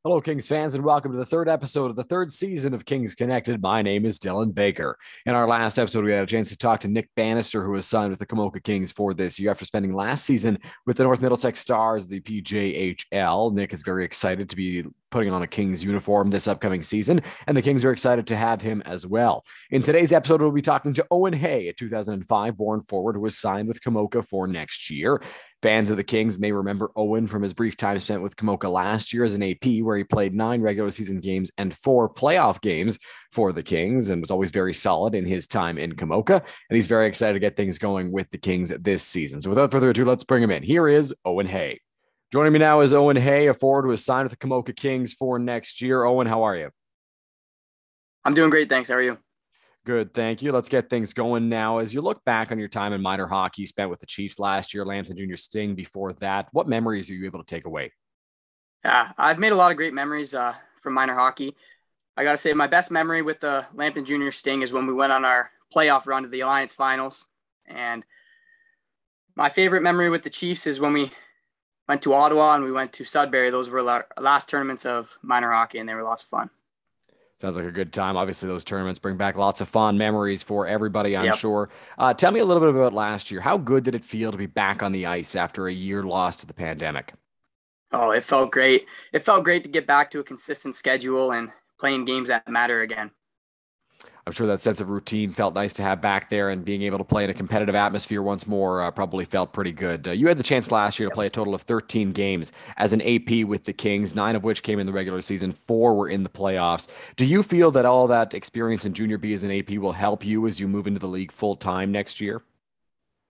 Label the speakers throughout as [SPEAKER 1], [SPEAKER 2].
[SPEAKER 1] Hello, Kings fans, and welcome to the third episode of the third season of Kings Connected. My name is Dylan Baker. In our last episode, we had a chance to talk to Nick Bannister, who was signed with the Komoka Kings for this year after spending last season with the North Middlesex Stars, the PJHL. Nick is very excited to be putting on a Kings uniform this upcoming season, and the Kings are excited to have him as well. In today's episode, we'll be talking to Owen Hey, a 2005 born forward who was signed with Komoka for next year. Fans of the Kings may remember Owen from his brief time spent with Komoka last year as an AP, where he played 9 regular season games and 4 playoff games for the Kings and was always very solid in his time in Komoka. And he's very excited to get things going with the Kings this season. So without further ado, let's bring him in. Here is Owen Hey. Joining me now is Owen Hey, a forward who is signed with the Komoka Kings for next year. Owen, how are you?
[SPEAKER 2] I'm doing great, thanks. How are you?
[SPEAKER 1] Good, thank you. Let's get things going now. As you look back on your time in minor hockey spent with the Chiefs last year, Lambton Junior Sting before that, what memories are you able to take away?
[SPEAKER 2] Yeah, I've made a lot of great memories from minor hockey. I got to say, my best memory with the Lambton Junior Sting is when we went on our playoff run to the Alliance Finals. And my favorite memory with the Chiefs is when we went to Ottawa and we went to Sudbury. Those were our last tournaments of minor hockey, and they were lots of fun.
[SPEAKER 1] Sounds like a good time. Obviously, those tournaments bring back lots of fond memories for everybody, I'm sure. Tell me a little bit about last year. How good did it feel to be back on the ice after a year lost to the pandemic?
[SPEAKER 2] Oh, it felt great. It felt great to get back to a consistent schedule and playing games that matter again.
[SPEAKER 1] I'm sure that sense of routine felt nice to have back there, and being able to play in a competitive atmosphere once more probably felt pretty good. You had the chance last year to play a total of 13 games as an AP with the Kings, 9 of which came in the regular season, 4 were in the playoffs. Do you feel that all that experience in Junior B as an AP will help you as you move into the league full time next year?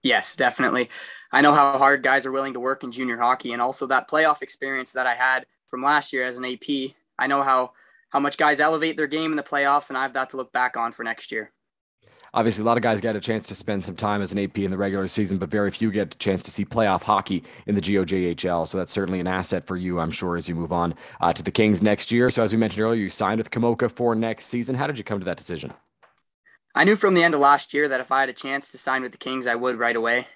[SPEAKER 2] Yes, definitely. I know how hard guys are willing to work in junior hockey, and also that playoff experience that I had from last year as an AP. I know how much guys elevate their game in the playoffs, and I have that to look back on for next year.
[SPEAKER 1] Obviously, a lot of guys get a chance to spend some time as an AP in the regular season, but very few get a chance to see playoff hockey in the GOJHL. So that's certainly an asset for you, I'm sure, as you move on to the Kings next year. So as we mentioned earlier, you signed with Komoka for next season. How did you come to that decision?
[SPEAKER 2] I knew from the end of last year that if I had a chance to sign with the Kings, I would right away.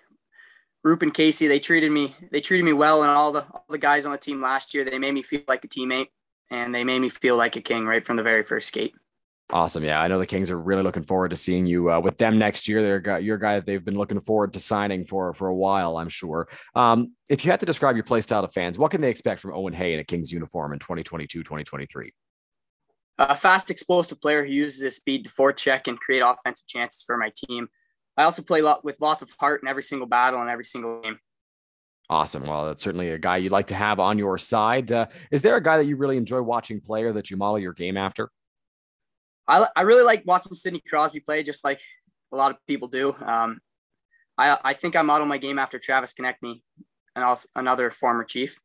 [SPEAKER 2] Roop and Casey, they treated me well, and all the guys on the team last year, they made me feel like a teammate. And they made me feel like a king right from the very first skate.
[SPEAKER 1] Awesome. Yeah, I know the Kings are really looking forward to seeing you with them next year. You're a guy that they've been looking forward to signing for a while, I'm sure. If you had to describe your play style to fans, what can they expect from Owen Hey in a Kings uniform in 2022, 2023?
[SPEAKER 2] A fast, explosive player who uses his speed to forecheck and create offensive chances for my team. I also play with lots of heart in every single battle and every single game.
[SPEAKER 1] Awesome. Well, that's certainly a guy you'd like to have on your side. Is there a guy that you really enjoy watching play or that you model your game after?
[SPEAKER 2] I really like watching Sidney Crosby play, just like a lot of people do. I think I model my game after Travis Konechny, and also another former Chief.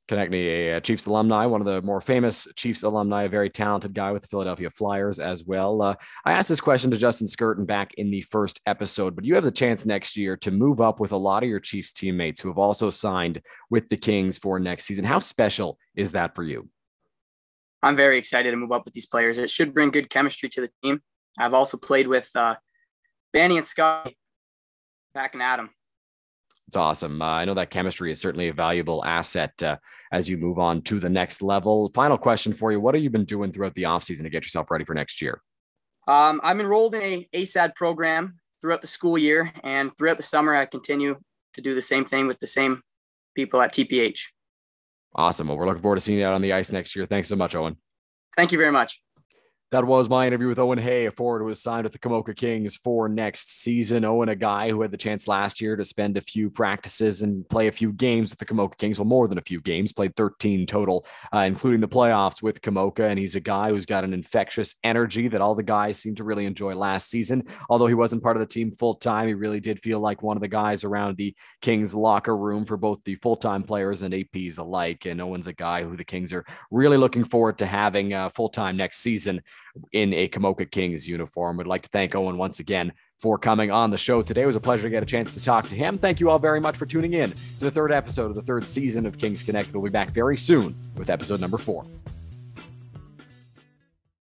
[SPEAKER 1] Konechny, a Chiefs alumni, one of the more famous Chiefs alumni, a very talented guy with the Philadelphia Flyers as well. I asked this question to Justin Skirton back in the first episode, but you have the chance next year to move up with a lot of your Chiefs teammates who have also signed with the Kings for next season. How special is that for you?
[SPEAKER 2] I'm very excited to move up with these players. It should bring good chemistry to the team. I've also played with Banny and Scott back in Adam.
[SPEAKER 1] It's awesome. I know that chemistry is certainly a valuable asset as you move on to the next level. Final question for you. What have you been doing throughout the offseason to get yourself ready for next year?
[SPEAKER 2] I'm enrolled in a ASAD program throughout the school year, and throughout the summer, I continue to do the same thing with the same people at TPH.
[SPEAKER 1] Awesome. Well, we're looking forward to seeing you out on the ice next year. Thanks so much, Owen.
[SPEAKER 2] Thank you very much.
[SPEAKER 1] That was my interview with Owen Hey, a forward who was signed with the Komoka Kings for next season. Owen, a guy who had the chance last year to spend a few practices and play a few games with the Komoka Kings. Well, more than a few games, played 13 total, including the playoffs with Komoka. And he's a guy who's got an infectious energy that all the guys seemed to really enjoy last season. Although he wasn't part of the team full time, he really did feel like one of the guys around the Kings locker room for both the full-time players and APs alike. And Owen's a guy who the Kings are really looking forward to having full-time next season in a Komoka Kings uniform. Would like to thank Owen once again for coming on the show today. It was a pleasure to get a chance to talk to him. Thank you all very much for tuning in to the third episode of the third season of Kings Connected. We'll be back very soon with episode number 4.